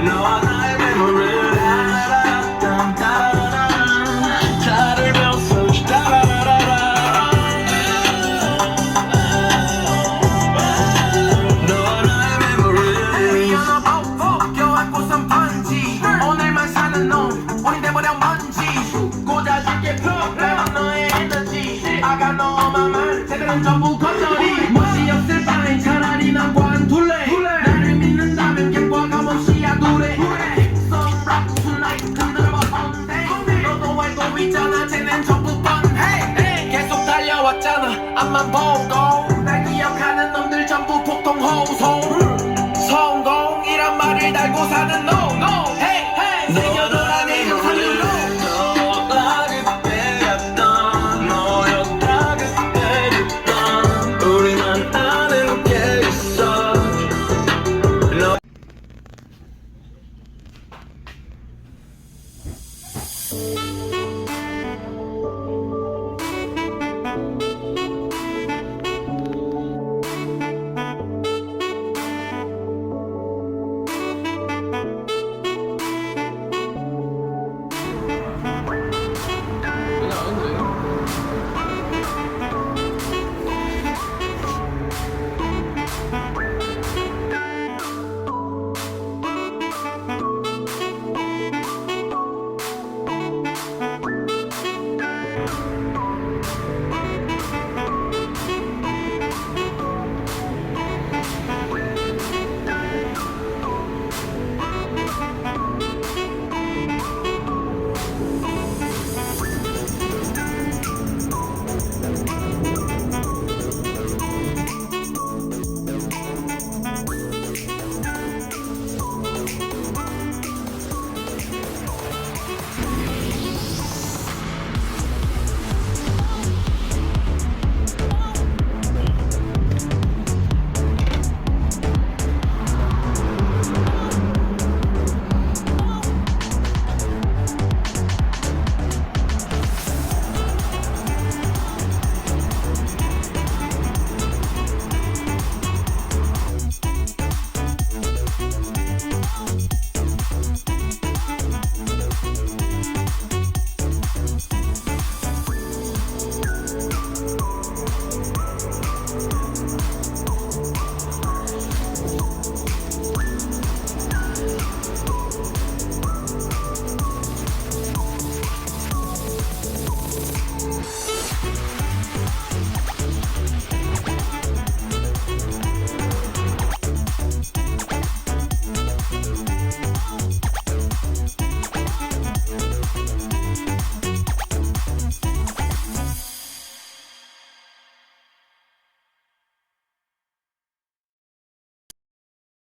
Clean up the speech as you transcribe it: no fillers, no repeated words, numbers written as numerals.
너와 나의 memory 다를 배웠어 너와 나의 memory 미안하고 껴안고선 반지 오늘만 사는 놈 우린 돼버려 먼지 꽂아줄게 프로그램 너의 에너지 아가 너만만 제대로는 전부 겉절이 멋이 없을 바엔 차라리 난 관둘래 나를 믿는다면 객과 감없이 야두래 Some rock tonight 흔들어봐 언제 너도 알고 있잖아 쟤넨 전부 뻔해 계속 달려왔잖아 앞만 보고 날 기억하는 놈들 전부 폭통 호소 성공이란 말을 달고 사는 놈